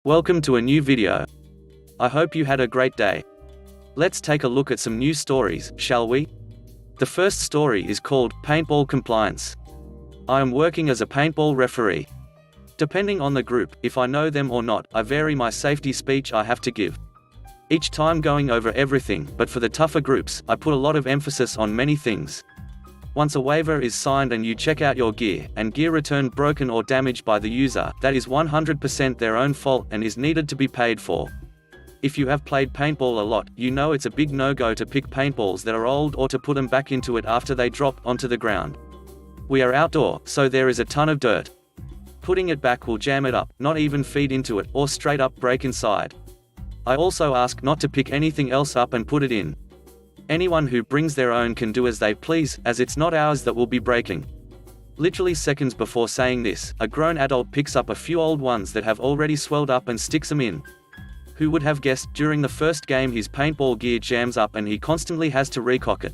Welcome to a new video. I hope you had a great day. Let's take a look at some news stories, shall we? The first story is called Paintball Compliance. I am working as a paintball referee. Depending on the group, if I know them or not, I vary my safety speech I have to give. Each time going over everything, but for the tougher groups, I put a lot of emphasis on many things. Once a waiver is signed and you check out your gear, and gear returned broken or damaged by the user, that is 100% their own fault and is needed to be paid for. If you have played paintball a lot, you know it's a big no-go to pick paintballs that are old or to put them back into it after they drop onto the ground. We are outdoor, so there is a ton of dirt. Putting it back will jam it up, not even feed into it, or straight up break inside. I also ask not to pick anything else up and put it in. Anyone who brings their own can do as they please, as it's not ours that will be breaking. Literally seconds before saying this, a grown adult picks up a few old ones that have already swelled up and sticks them in. Who would have guessed, during the first game his paintball gear jams up and he constantly has to recock it.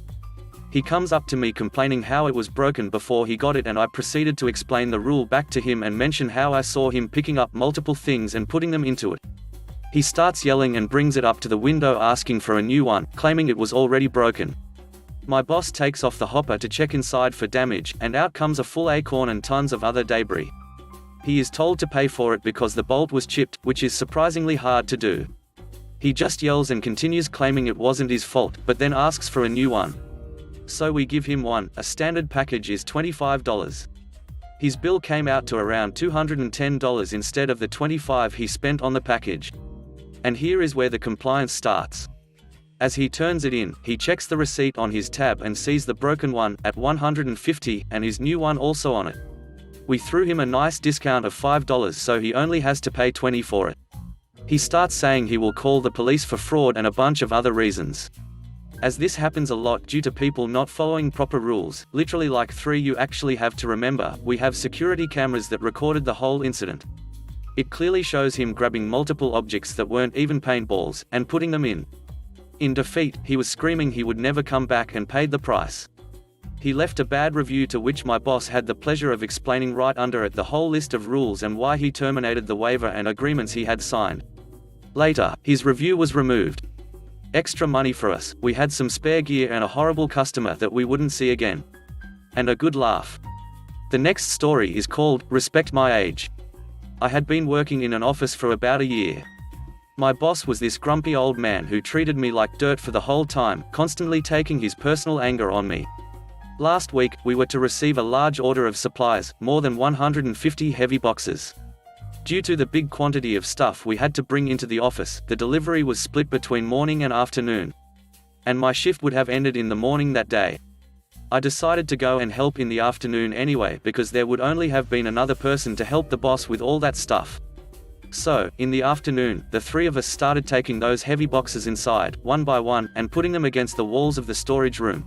He comes up to me complaining how it was broken before he got it, and I proceeded to explain the rule back to him and mention how I saw him picking up multiple things and putting them into it. He starts yelling and brings it up to the window asking for a new one, claiming it was already broken. My boss takes off the hopper to check inside for damage, and out comes a full acorn and tons of other debris. He is told to pay for it because the bolt was chipped, which is surprisingly hard to do. He just yells and continues claiming it wasn't his fault, but then asks for a new one. So we give him one. A standard package is $25. His bill came out to around $210 instead of the $25 he spent on the package. And here is where the compliance starts. As he turns it in, he checks the receipt on his tab and sees the broken one at $150 and his new one also on it. We threw him a nice discount of $5, so he only has to pay $20 for it. He starts saying he will call the police for fraud and a bunch of other reasons. As this happens a lot due to people not following proper rules, literally like 3 you actually have to remember, we have security cameras that recorded the whole incident. It clearly shows him grabbing multiple objects that weren't even paintballs, and putting them in. In defeat, he was screaming he would never come back and paid the price. He left a bad review to which my boss had the pleasure of explaining right under it the whole list of rules and why he terminated the waiver and agreements he had signed. Later, his review was removed. Extra money for us, we had some spare gear and a horrible customer that we wouldn't see again. And a good laugh. The next story is called Respect My Age. I had been working in an office for about a year. My boss was this grumpy old man who treated me like dirt for the whole time, constantly taking his personal anger on me. Last week, we were to receive a large order of supplies, more than 150 heavy boxes. Due to the big quantity of stuff we had to bring into the office, the delivery was split between morning and afternoon. And my shift would have ended in the morning that day. I decided to go and help in the afternoon anyway because there would only have been another person to help the boss with all that stuff. So, in the afternoon, the 3 of us started taking those heavy boxes inside, one by one, and putting them against the walls of the storage room.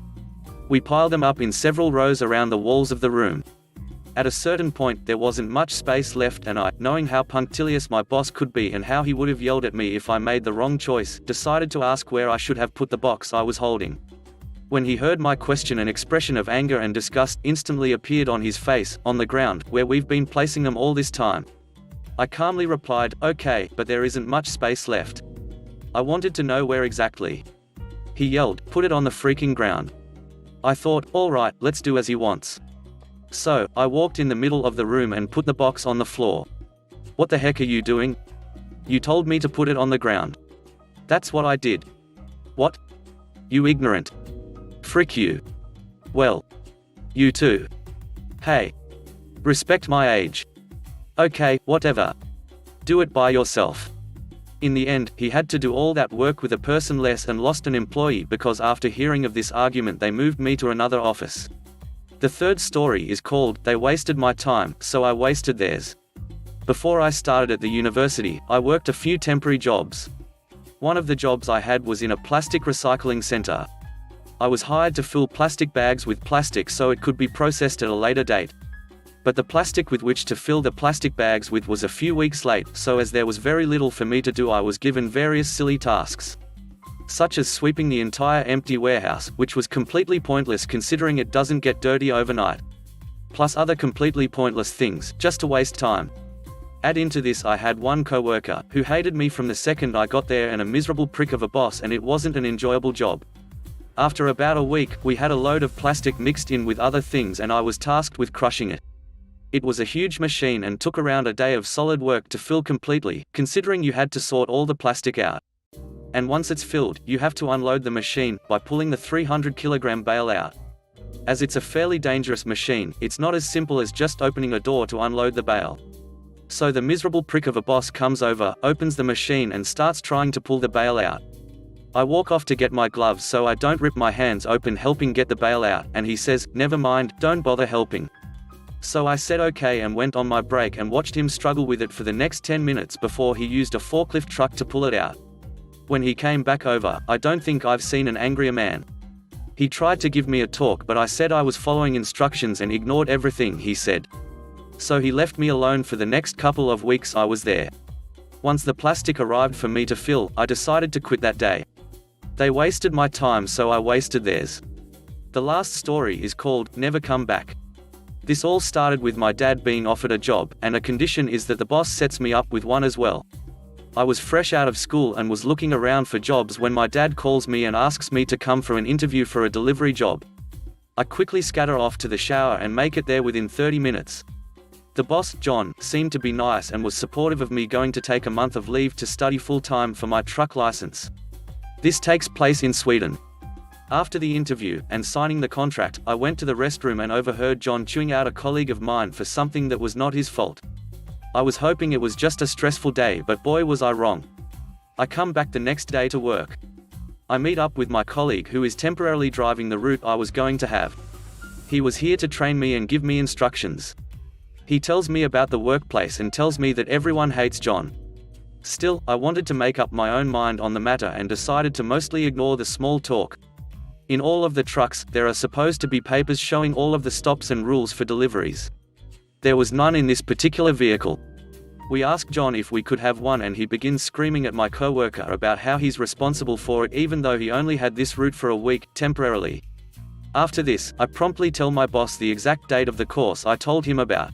We piled them up in several rows around the walls of the room. At a certain point, there wasn't much space left, and I, knowing how punctilious my boss could be and how he would have yelled at me if I made the wrong choice, decided to ask where I should have put the box I was holding. When he heard my question, an expression of anger and disgust instantly appeared on his face, on the ground, where we've been placing them all this time. I calmly replied, okay, but there isn't much space left. I wanted to know where exactly. He yelled, put it on the freaking ground. I thought, alright, let's do as he wants. So, I walked in the middle of the room and put the box on the floor. What the heck are you doing? You told me to put it on the ground. That's what I did. What? You ignorant. Frick you. Well. You too. Hey. Respect my age. Okay, whatever. Do it by yourself. In the end, he had to do all that work with a person less and lost an employee because after hearing of this argument they moved me to another office. The third story is called They Wasted My Time, So I Wasted Theirs. Before I started at the university, I worked a few temporary jobs. One of the jobs I had was in a plastic recycling center. I was hired to fill plastic bags with plastic so it could be processed at a later date. But the plastic with which to fill the plastic bags with was a few weeks late, so as there was very little for me to do, I was given various silly tasks. Such as sweeping the entire empty warehouse, which was completely pointless considering it doesn't get dirty overnight. Plus other completely pointless things, just to waste time. Add into this I had one coworker, who hated me from the second I got there, and a miserable prick of a boss, and it wasn't an enjoyable job. After about a week, we had a load of plastic mixed in with other things and I was tasked with crushing it. It was a huge machine and took around a day of solid work to fill completely, considering you had to sort all the plastic out. And once it's filled, you have to unload the machine, by pulling the 300-kilogram bale out. As it's a fairly dangerous machine, it's not as simple as just opening a door to unload the bale. So the miserable prick of a boss comes over, opens the machine and starts trying to pull the bale out. I walk off to get my gloves so I don't rip my hands open helping get the bale out, and he says, "Never mind, don't bother helping." So I said okay and went on my break and watched him struggle with it for the next 10 minutes before he used a forklift truck to pull it out. When he came back over, I don't think I've seen an angrier man. He tried to give me a talk, but I said I was following instructions and ignored everything he said. So he left me alone for the next couple of weeks I was there. Once the plastic arrived for me to fill, I decided to quit that day. They wasted my time, so I wasted theirs. The last story is called Never Come Back. This all started with my dad being offered a job, and a condition is that the boss sets me up with one as well. I was fresh out of school and was looking around for jobs when my dad calls me and asks me to come for an interview for a delivery job. I quickly scatter off to the shower and make it there within 30 minutes. The boss, John, seemed to be nice and was supportive of me going to take a month of leave to study full-time for my truck license. This takes place in Sweden. After the interview, and signing the contract, I went to the restroom and overheard John chewing out a colleague of mine for something that was not his fault. I was hoping it was just a stressful day, but boy was I wrong. I come back the next day to work. I meet up with my colleague who is temporarily driving the route I was going to have. He was here to train me and give me instructions. He tells me about the workplace and tells me that everyone hates John. Still, I wanted to make up my own mind on the matter and decided to mostly ignore the small talk. In all of the trucks, there are supposed to be papers showing all of the stops and rules for deliveries. There was none in this particular vehicle. We asked John if we could have one and he begins screaming at my coworker about how he's responsible for it even though he only had this route for a week, temporarily. After this, I promptly tell my boss the exact date of the course I told him about.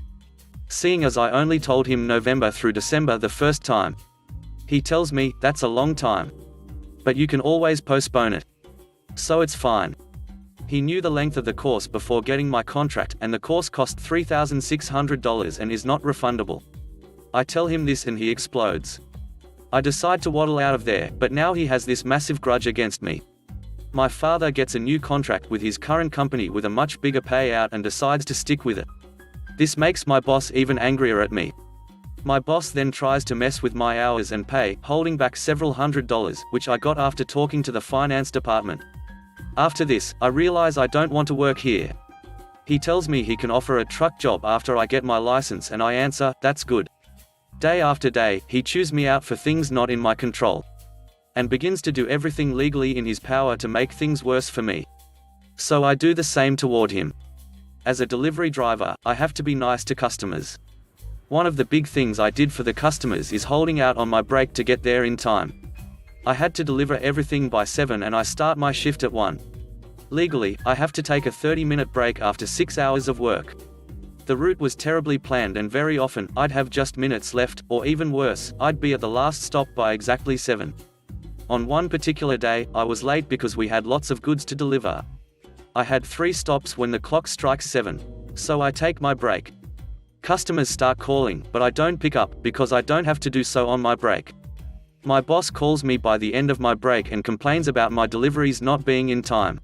Seeing as I only told him November through December the first time. He tells me, "That's a long time. But you can always postpone it. So it's fine." He knew the length of the course before getting my contract, and the course cost $3,600 and is not refundable. I tell him this and he explodes. I decide to waddle out of there, but now he has this massive grudge against me. My father gets a new contract with his current company with a much bigger payout and decides to stick with it. This makes my boss even angrier at me. My boss then tries to mess with my hours and pay, holding back several $100s, which I got after talking to the finance department. After this, I realize I don't want to work here. He tells me he can offer a truck job after I get my license and I answer, "That's good." Day after day, he chews me out for things not in my control. And begins to do everything legally in his power to make things worse for me. So I do the same toward him. As a delivery driver, I have to be nice to customers. One of the big things I did for the customers is holding out on my break to get there in time. I had to deliver everything by 7 and I start my shift at 1. Legally, I have to take a 30-minute break after 6 hours of work. The route was terribly planned and very often, I'd have just minutes left, or even worse, I'd be at the last stop by exactly 7. On one particular day, I was late because we had lots of goods to deliver. I had 3 stops when the clock strikes 7. So I take my break. Customers start calling, but I don't pick up, because I don't have to do so on my break. My boss calls me by the end of my break and complains about my deliveries not being in time.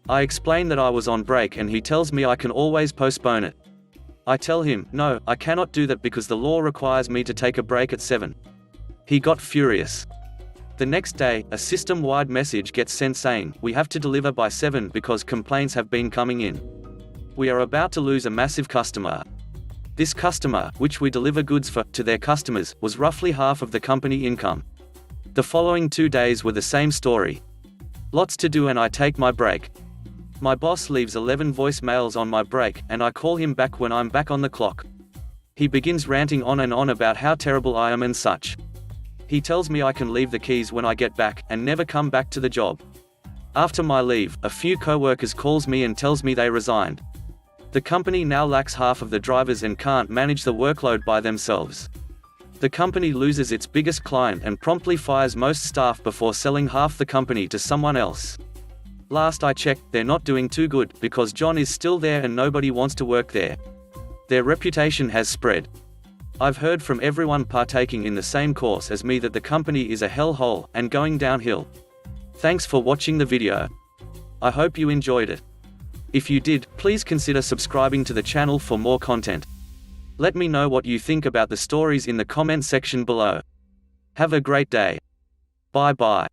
I explain that I was on break and he tells me I can always postpone it. I tell him, no, I cannot do that because the law requires me to take a break at 7. He got furious. The next day, a system-wide message gets sent saying, "We have to deliver by 7 because complaints have been coming in. We are about to lose a massive customer." This customer, which we deliver goods for, to their customers, was roughly half of the company income. The following 2 days were the same story. Lots to do and I take my break. My boss leaves 11 voicemails on my break, and I call him back when I'm back on the clock. He begins ranting on and on about how terrible I am and such. He tells me I can leave the keys when I get back, and never come back to the job. After my leave, a few co-workers calls me and tells me they resigned. The company now lacks half of the drivers and can't manage the workload by themselves. The company loses its biggest client and promptly fires most staff before selling half the company to someone else. Last I checked, they're not doing too good, because John is still there and nobody wants to work there. Their reputation has spread. I've heard from everyone partaking in the same course as me that the company is a hellhole, and going downhill. Thanks for watching the video. I hope you enjoyed it. If you did, please consider subscribing to the channel for more content. Let me know what you think about the stories in the comment section below. Have a great day. Bye bye.